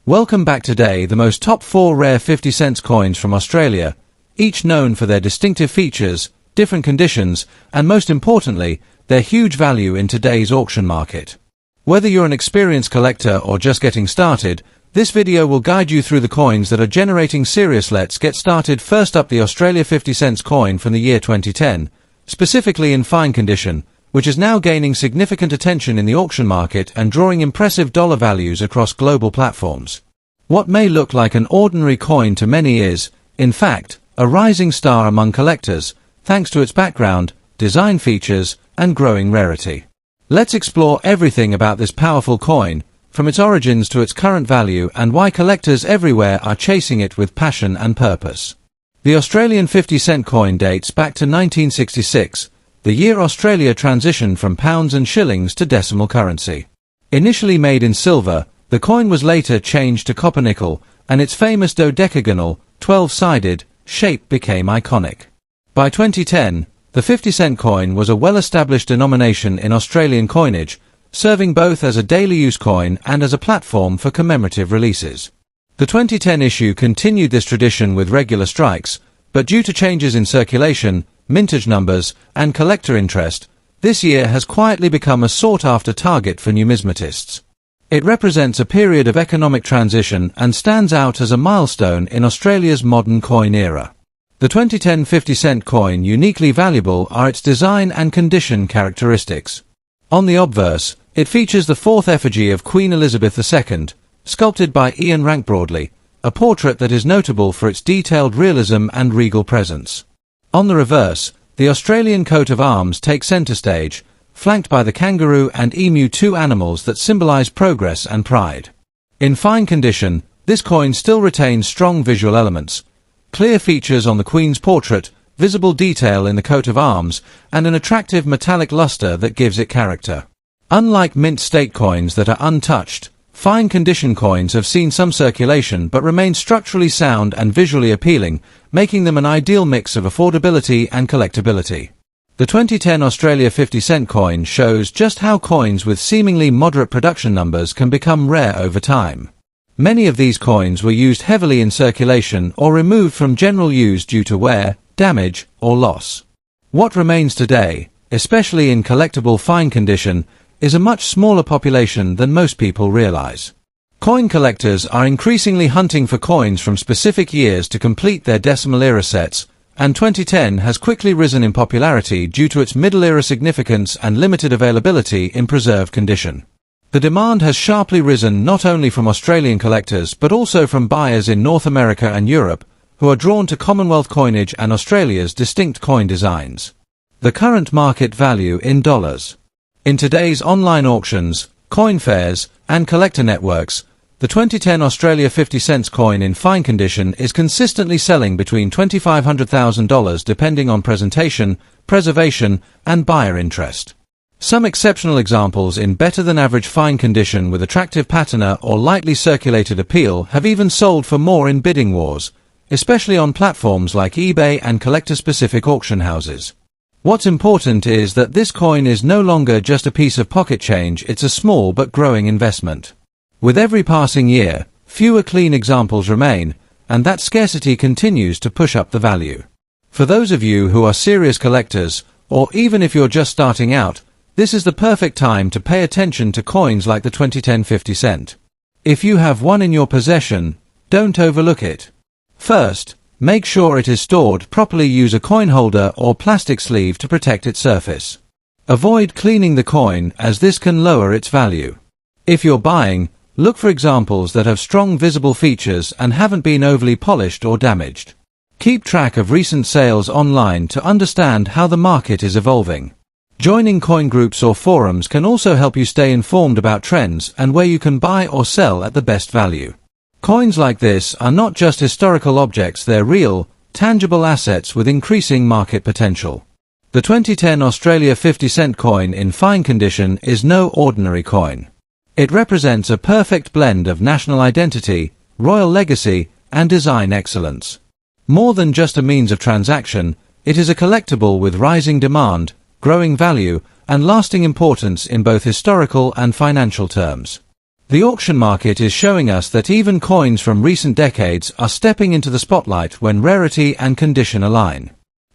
Welcome back. Today, the most top 4 rare 50-cent coins from Australia, each known for their distinctive features, different conditions, and most importantly, their huge value in today's auction market. Whether you're an experienced collector or just getting started, this video will guide you through the coins that are generating serious. Let's get started. First up, the Australia 50-cent coin from the year 2010, specifically in fine condition, which is now gaining significant attention in the auction market and drawing impressive dollar values across global platforms. What may look like an ordinary coin to many is, in fact, a rising star among collectors, thanks to its background, design features, and growing rarity. Let's explore everything about this powerful coin, from its origins to its current value, and why collectors everywhere are chasing it with passion and purpose. The Australian 50-cent coin dates back to 1966, the year Australia transitioned from pounds and shillings to decimal currency. Initially made in silver, the coin was later changed to copper nickel, and its famous dodecagonal, 12-sided, shape became iconic. By 2010, the 50-cent coin was a well-established denomination in Australian coinage, serving both as a daily-use coin and as a platform for commemorative releases. The 2010 issue continued this tradition with regular strikes, but due to changes in circulation, mintage numbers, and collector interest, this year has quietly become a sought-after target for numismatists. It represents a period of economic transition and stands out as a milestone in Australia's modern coin era. The 2010 50-cent coin uniquely valuable are its design and condition characteristics. On the obverse, it features the fourth effigy of Queen Elizabeth II, sculpted by Ian Rankbroadley, a portrait that is notable for its detailed realism and regal presence. On the reverse, the Australian coat of arms takes centre stage, flanked by the kangaroo and emu, two animals that symbolise progress and pride. In fine condition, this coin still retains strong visual elements, clear features on the Queen's portrait, visible detail in the coat of arms, and an attractive metallic luster that gives it character. Unlike mint state coins that are untouched, fine condition coins have seen some circulation but remain structurally sound and visually appealing, making them an ideal mix of affordability and collectability. The 2010 Australia 50-cent coin shows just how coins with seemingly moderate production numbers can become rare over time. Many of these coins were used heavily in circulation or removed from general use due to wear, damage, or loss. What remains today, especially in collectible fine condition, is a much smaller population than most people realize. Coin collectors are increasingly hunting for coins from specific years to complete their decimal era sets, and 2010 has quickly risen in popularity due to its middle era significance and limited availability in preserved condition. The demand has sharply risen not only from Australian collectors but also from buyers in North America and Europe, who are drawn to Commonwealth coinage and Australia's distinct coin designs. The current market value in dollars. In today's online auctions, coin fairs, and collector networks, the 2010 Australia 50-cent coin in fine condition is consistently selling between $2,500,000 depending on presentation, preservation, and buyer interest. Some exceptional examples in better-than-average fine condition with attractive patina or lightly circulated appeal have even sold for more in bidding wars, especially on platforms like eBay and collector-specific auction houses. What's important is that this coin is no longer just a piece of pocket change, it's a small but growing investment. With every passing year, fewer clean examples remain, and that scarcity continues to push up the value. For those of you who are serious collectors, or even if you're just starting out, this is the perfect time to pay attention to coins like the 2010 50-cent. If you have one in your possession, don't overlook it. First, make sure it is stored properly. Use a coin holder or plastic sleeve to protect its surface. Avoid cleaning the coin, as this can lower its value. If you're buying, look for examples that have strong visible features and haven't been overly polished or damaged. Keep track of recent sales online to understand how the market is evolving. Joining coin groups or forums can also help you stay informed about trends and where you can buy or sell at the best value. Coins like this are not just historical objects, they're real, tangible assets with increasing market potential. The 2010 Australia 50-cent coin in fine condition is no ordinary coin. It represents a perfect blend of national identity, royal legacy, and design excellence. More than just a means of transaction, it is a collectible with rising demand, growing value, and lasting importance in both historical and financial terms. The auction market is showing us that even coins from recent decades are stepping into the spotlight when rarity and condition align.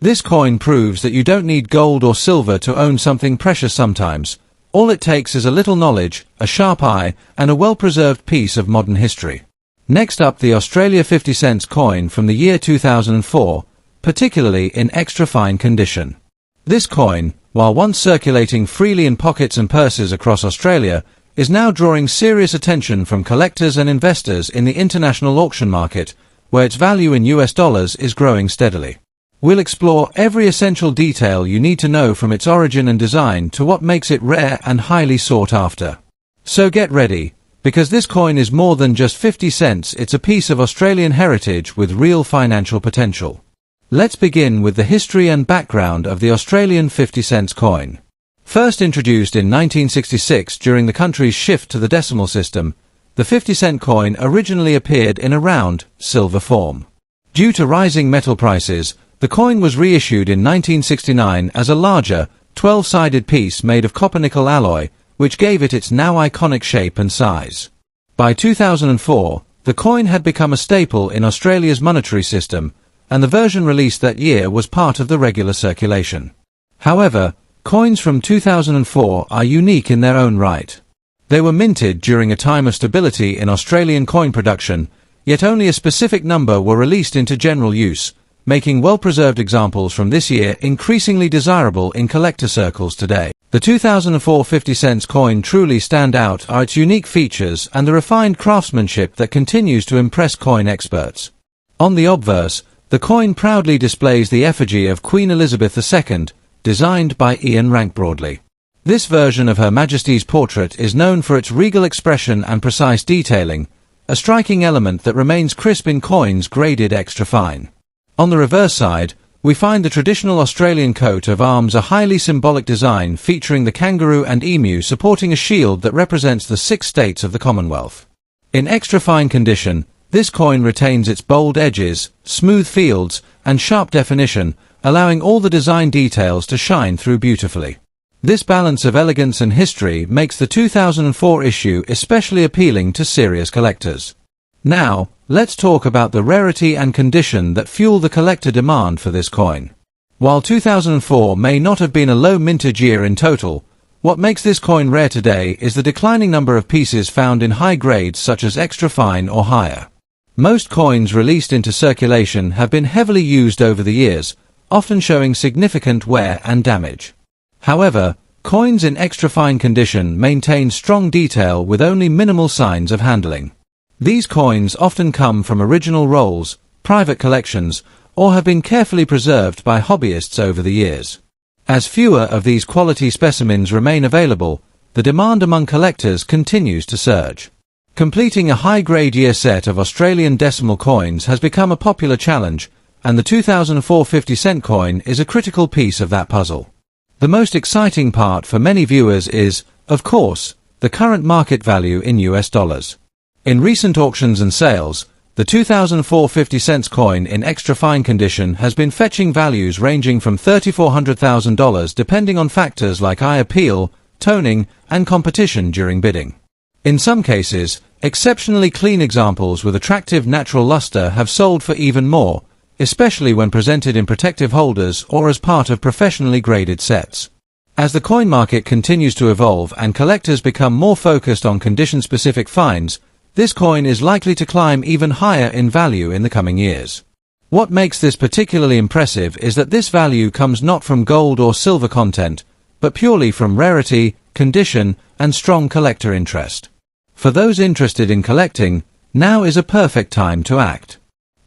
This coin proves that you don't need gold or silver to own something precious sometimes. All it takes is a little knowledge, a sharp eye, and a well-preserved piece of modern history. Next up, the Australia 50 cents coin from the year 2004, particularly in extra fine condition. This coin, while once circulating freely in pockets and purses across Australia, is now drawing serious attention from collectors and investors in the international auction market, where its value in US dollars is growing steadily. We'll explore every essential detail you need to know, from its origin and design to what makes it rare and highly sought after. So get ready, because this coin is more than just 50 cents, it's a piece of Australian heritage with real financial potential. Let's begin with the history and background of the Australian 50 cents coin. First introduced in 1966 during the country's shift to the decimal system, the 50-cent coin originally appeared in a round, silver form. Due to rising metal prices, the coin was reissued in 1969 as a larger, 12-sided piece made of copper-nickel alloy, which gave it its now iconic shape and size. By 2004, the coin had become a staple in Australia's monetary system, and the version released that year was part of the regular circulation. However, coins from 2004 are unique in their own right. They were minted during a time of stability in Australian coin production, yet only a specific number were released into general use, making well-preserved examples from this year increasingly desirable in collector circles today. The 2004 50 cents coin truly stand out are its unique features and the refined craftsmanship that continues to impress coin experts. On the obverse, the coin proudly displays the effigy of Queen Elizabeth II, designed by Ian Rank Broadley. This version of Her Majesty's portrait is known for its regal expression and precise detailing, a striking element that remains crisp in coins graded extra fine. On the reverse side, we find the traditional Australian coat of arms, a highly symbolic design featuring the kangaroo and emu supporting a shield that represents the 6 states of the Commonwealth. In extra fine condition, this coin retains its bold edges, smooth fields, and sharp definition, allowing all the design details to shine through beautifully. This balance of elegance and history makes the 2004 issue especially appealing to serious collectors. Now, let's talk about the rarity and condition that fuel the collector demand for this coin. While 2004 may not have been a low mintage year in total, what makes this coin rare today is the declining number of pieces found in high grades such as extra fine or higher. Most coins released into circulation have been heavily used over the years, often showing significant wear and damage. However, coins in extra fine condition maintain strong detail with only minimal signs of handling. These coins often come from original rolls, private collections, or have been carefully preserved by hobbyists over the years. As fewer of these quality specimens remain available, the demand among collectors continues to surge. Completing a high-grade year set of Australian decimal coins has become a popular challenge, and the 2004 50-cent coin is a critical piece of that puzzle. The most exciting part for many viewers is, of course, the current market value in US dollars. In recent auctions and sales, the 2004 50 cents coin in extra fine condition has been fetching values ranging from $3,400,000 depending on factors like eye appeal, toning, and competition during bidding. In some cases, exceptionally clean examples with attractive natural luster have sold for even more, especially when presented in protective holders or as part of professionally graded sets. As the coin market continues to evolve and collectors become more focused on condition-specific finds, this coin is likely to climb even higher in value in the coming years. What makes this particularly impressive is that this value comes not from gold or silver content, but purely from rarity, condition, and strong collector interest. For those interested in collecting, now is a perfect time to act.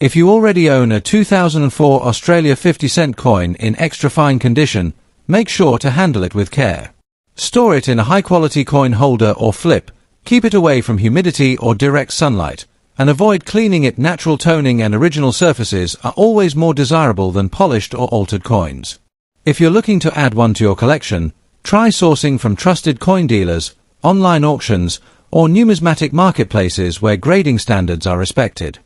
If you already own a 2004 Australia 50-cent coin in extra fine condition, make sure to handle it with care. Store it in a high-quality coin holder or flip, keep it away from humidity or direct sunlight, and avoid cleaning it. Natural toning and original surfaces are always more desirable than polished or altered coins. If you're looking to add one to your collection, try sourcing from trusted coin dealers, online auctions, or numismatic marketplaces where grading standards are respected.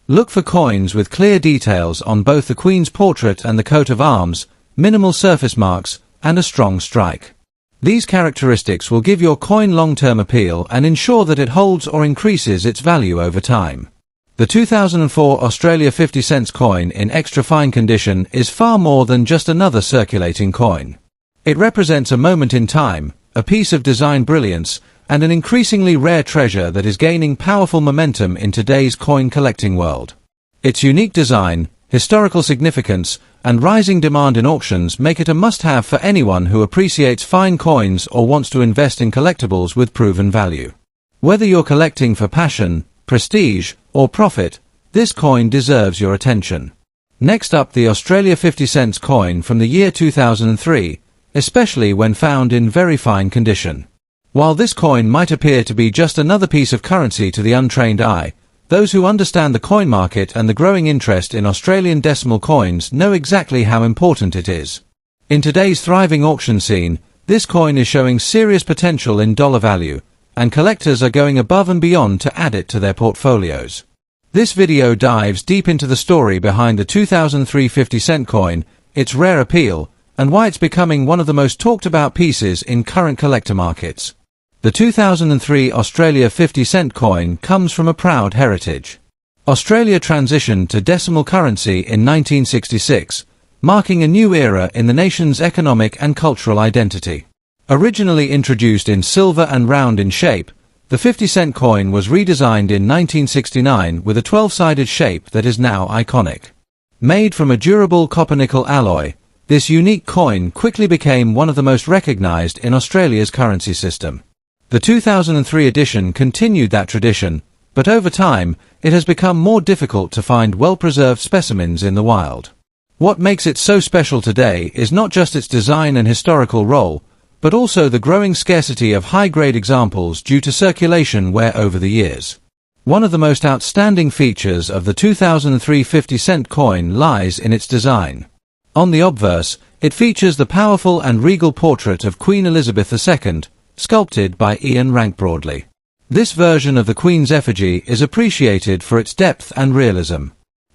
Look for coins with clear details on both the Queen's portrait and the coat of arms, minimal surface marks, and a strong strike. These characteristics will give your coin long-term appeal and ensure that it holds or increases its value over time. The 2004 Australia 50 cents coin in extra fine condition is far more than just another circulating coin. It represents a moment in time, a piece of design brilliance, and an increasingly rare treasure that is gaining powerful momentum in today's coin collecting world. Its unique design, historical significance, and rising demand in auctions make it a must-have for anyone who appreciates fine coins or wants to invest in collectibles with proven value. Whether you're collecting for passion, prestige, or profit, this coin deserves your attention. Next up, the Australia 50 cents coin from the year 2003, especially when found in very fine condition. While this coin might appear to be just another piece of currency to the untrained eye, those who understand the coin market and the growing interest in Australian decimal coins know exactly how important it is. In today's thriving auction scene, this coin is showing serious potential in dollar value, and collectors are going above and beyond to add it to their portfolios. This video dives deep into the story behind the 2003 50 cent coin, its rare appeal, and why it's becoming one of the most talked about pieces in current collector markets. The 2003 Australia 50 cent coin comes from a proud heritage. Australia transitioned to decimal currency in 1966, marking a new era in the nation's economic and cultural identity. Originally introduced in silver and round in shape, the 50 cent coin was redesigned in 1969 with a 12-sided shape that is now iconic. Made from a durable copper-nickel alloy, this unique coin quickly became one of the most recognized in Australia's currency system. The 2003 edition continued that tradition, but over time, it has become more difficult to find well-preserved specimens in the wild. What makes it so special today is not just its design and historical role, but also the growing scarcity of high-grade examples due to circulation wear over the years. One of the most outstanding features of the 2003 50 cent coin lies in its design. On the obverse, it features the powerful and regal portrait of Queen Elizabeth II, sculpted by Ian Rank Broadley. This version of the Queen's effigy is appreciated for its depth and realism.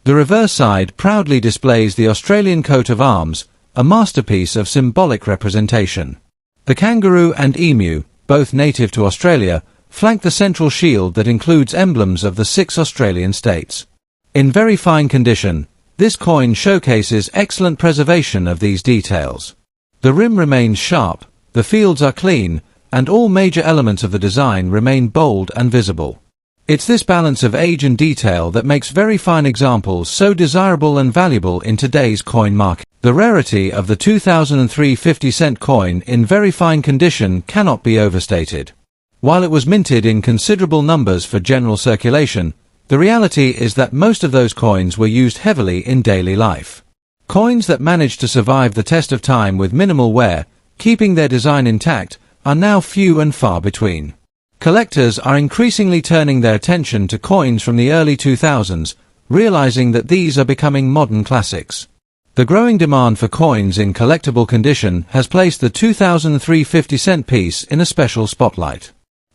The reverse side proudly displays the Australian coat of arms, a masterpiece of symbolic representation. The kangaroo and emu, both native to Australia, flank the central shield that includes emblems of the 6 Australian states. In very fine condition, this coin showcases excellent preservation of these details. The rim remains sharp, the fields are clean, and all major elements of the design remain bold and visible. It's this balance of age and detail that makes very fine examples so desirable and valuable in today's coin market. The rarity of the 2003 50 cent coin in very fine condition cannot be overstated. While it was minted in considerable numbers for general circulation, the reality is that most of those coins were used heavily in daily life. Coins that managed to survive the test of time with minimal wear, keeping their design intact, are now few and far between. Collectors are increasingly turning their attention to coins from the early 2000s, realizing that these are becoming modern classics. The growing demand for coins in collectible condition has placed the 2003 50 cent piece in a special spotlight.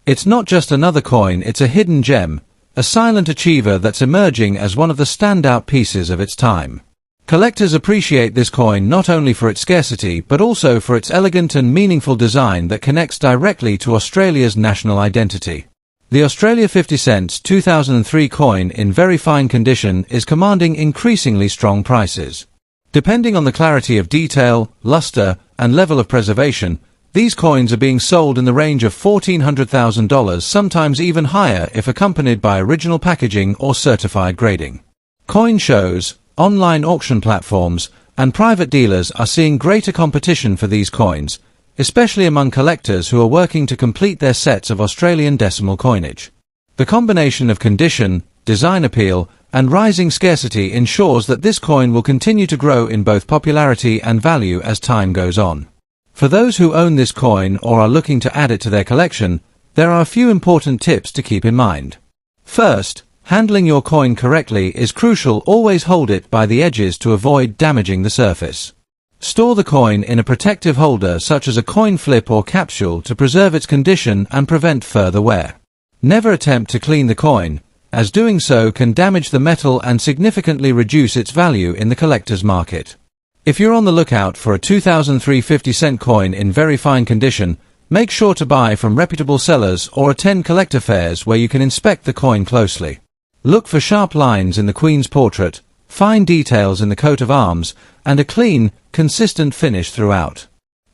It's not just another coin, it's a hidden gem, a silent achiever that's emerging as one of the standout pieces of its time. Collectors appreciate this coin not only for its scarcity but also for its elegant and meaningful design that connects directly to Australia's national identity. The Australia 50 cents 2003 coin in very fine condition is commanding increasingly strong prices. Depending on the clarity of detail, luster, and level of preservation, these coins are being sold in the range of $1,400,000, sometimes even higher if accompanied by original packaging or certified grading. Coin shows, online auction platforms, and private dealers are seeing greater competition for these coins, especially among collectors who are working to complete their sets of Australian decimal coinage. The combination of condition, design appeal, and rising scarcity ensures that this coin will continue to grow in both popularity and value as time goes on. For those who own this coin or are looking to add it to their collection, there are a few important tips to keep in mind. First, handling your coin correctly is crucial. Always hold it by the edges to avoid damaging the surface. Store the coin in a protective holder such as a coin flip or capsule to preserve its condition and prevent further wear. Never attempt to clean the coin, as doing so can damage the metal and significantly reduce its value in the collector's market. If you're on the lookout for a 2003 50-cent coin in very fine condition, make sure to buy from reputable sellers or attend collector fairs where you can inspect the coin closely. Look for sharp lines in the Queen's portrait, fine details in the coat of arms, and a clean, consistent finish throughout.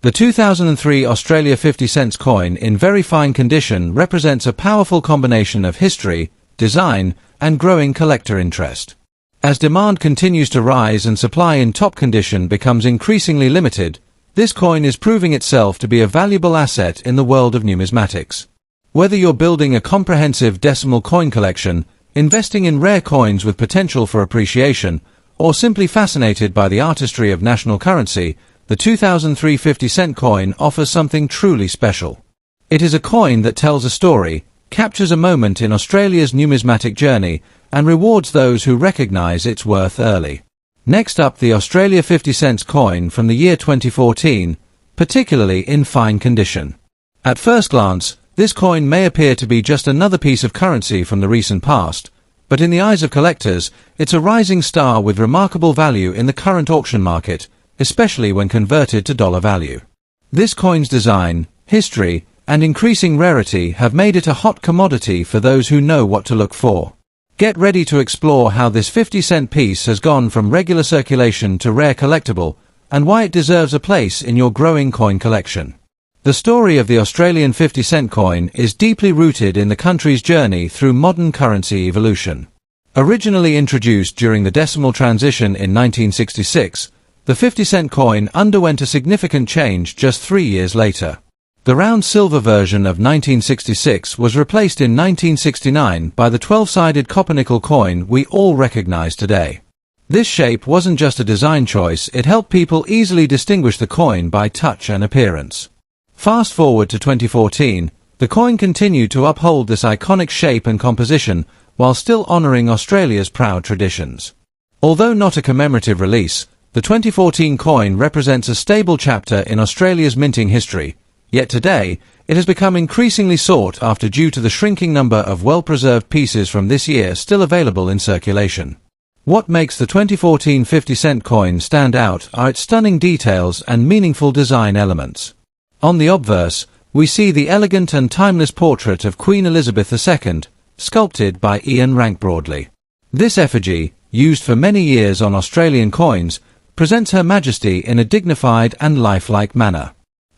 The 2003 Australia 50 cents coin in very fine condition represents a powerful combination of history, design, and growing collector interest. As demand continues to rise and supply in top condition becomes increasingly limited, this coin is proving itself to be a valuable asset in the world of numismatics. Whether you're building a comprehensive decimal coin collection, investing in rare coins with potential for appreciation, or simply fascinated by the artistry of national currency, the 2003 50-cent coin offers something truly special. It is a coin that tells a story, captures a moment in Australia's numismatic journey, and rewards those who recognise its worth early. Next up, the Australia 50 cents coin from the year 2014, particularly in fine condition. At first glance, this coin may appear to be just another piece of currency from the recent past, but in the eyes of collectors, it's a rising star with remarkable value in the current auction market, especially when converted to dollar value. This coin's design, history, and increasing rarity have made it a hot commodity for those who know what to look for. Get ready to explore how this 50-cent piece has gone from regular circulation to rare collectible, and why it deserves a place in your growing coin collection. The story of the Australian 50-cent coin is deeply rooted in the country's journey through modern currency evolution. Originally introduced during the decimal transition in 1966, the 50-cent coin underwent a significant change just 3 years later. The round silver version of 1966 was replaced in 1969 by the 12-sided copper-nickel coin we all recognize today. This shape wasn't just a design choice, it helped people easily distinguish the coin by touch and appearance. Fast forward to 2014, the coin continued to uphold this iconic shape and composition while still honoring Australia's proud traditions. Although not a commemorative release, the 2014 coin represents a stable chapter in Australia's minting history. Yet today, it has become increasingly sought after due to the shrinking number of well-preserved pieces from this year still available in circulation. What makes the 2014 50-cent coin stand out are its stunning details and meaningful design elements. On the obverse, we see the elegant and timeless portrait of Queen Elizabeth II, sculpted by Ian Rank Broadley. This effigy, used for many years on Australian coins, presents Her Majesty in a dignified and lifelike manner.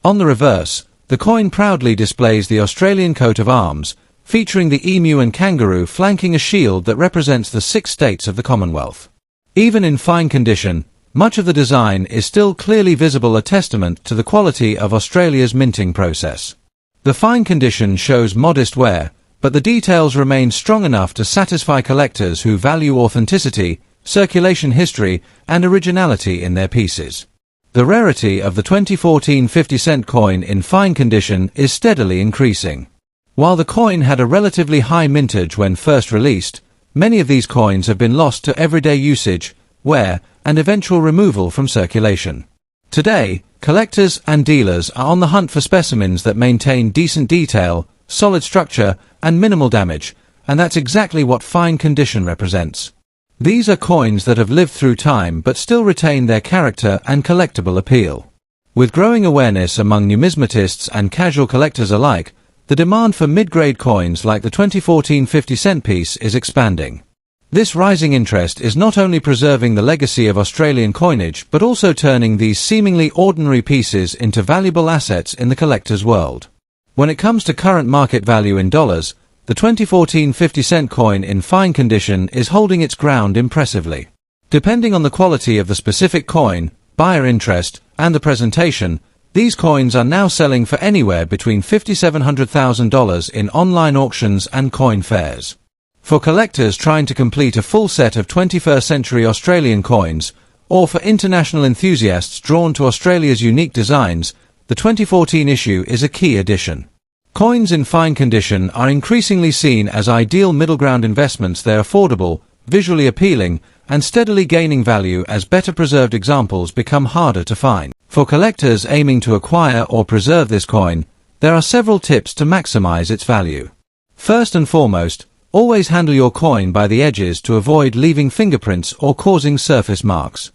On the reverse, the coin proudly displays the Australian coat of arms, featuring the emu and kangaroo flanking a shield that represents the 6 states of the Commonwealth. Even in fine condition, much of the design is still clearly visible, a testament to the quality of Australia's minting process. The fine condition shows modest wear, but the details remain strong enough to satisfy collectors who value authenticity, circulation history, and originality in their pieces. The rarity of the 2014 50-cent coin in fine condition is steadily increasing. While the coin had a relatively high mintage when first released, many of these coins have been lost to everyday usage, wear, and eventual removal from circulation. Today, collectors and dealers are on the hunt for specimens that maintain decent detail, solid structure, and minimal damage, and that's exactly what fine condition represents. These are coins that have lived through time but still retain their character and collectible appeal. With growing awareness among numismatists and casual collectors alike, the demand for mid-grade coins like the 2014 50-cent piece is expanding. This rising interest is not only preserving the legacy of Australian coinage but also turning these seemingly ordinary pieces into valuable assets in the collector's world. When it comes to current market value in dollars, the 2014 50-cent coin in fine condition is holding its ground impressively. Depending on the quality of the specific coin, buyer interest, and the presentation, these coins are now selling for anywhere between $5,700,000 in online auctions and coin fairs. For collectors trying to complete a full set of 21st century Australian coins, or for international enthusiasts drawn to Australia's unique designs, the 2014 issue is a key addition. Coins in fine condition are increasingly seen as ideal middle-ground investments. They're affordable, visually appealing, and steadily gaining value as better preserved examples become harder to find. For collectors aiming to acquire or preserve this coin, there are several tips to maximize its value. First and foremost, always handle your coin by the edges to avoid leaving fingerprints or causing surface marks.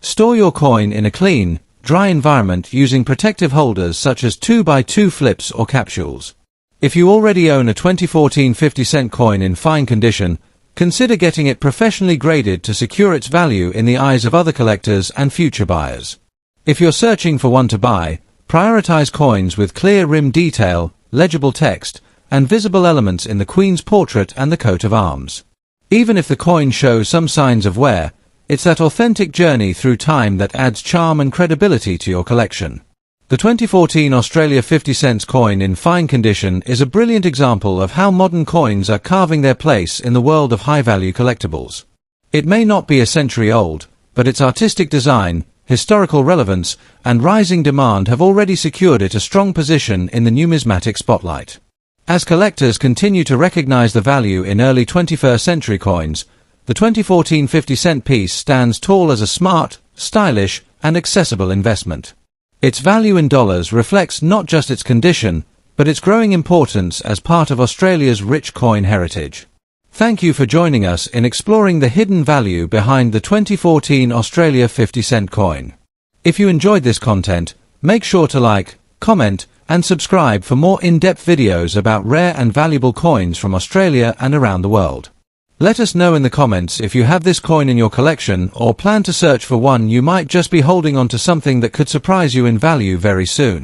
Store your coin in a clean, dry environment using protective holders such as 2x2 flips or capsules. If you already own a 2014 50-cent coin in fine condition, consider getting it professionally graded to secure its value in the eyes of other collectors and future buyers. If you're searching for one to buy, prioritize coins with clear rim detail, legible text, and visible elements in the Queen's portrait and the coat of arms. Even if the coin shows some signs of wear, it's that authentic journey through time that adds charm and credibility to your collection. The 2014 Australia 50 cents coin in fine condition is a brilliant example of how modern coins are carving their place in the world of high-value collectibles. It may not be a century old, but its artistic design, historical relevance, and rising demand have already secured it a strong position in the numismatic spotlight. As collectors continue to recognize the value in early 21st century coins, the 2014 50-cent piece stands tall as a smart, stylish, and accessible investment. Its value in dollars reflects not just its condition, but its growing importance as part of Australia's rich coin heritage. Thank you for joining us in exploring the hidden value behind the 2014 Australia 50-cent coin. If you enjoyed this content, make sure to like, comment, and subscribe for more in-depth videos about rare and valuable coins from Australia and around the world. Let us know in the comments if you have this coin in your collection or plan to search for one. You might just be holding on to something that could surprise you in value very soon.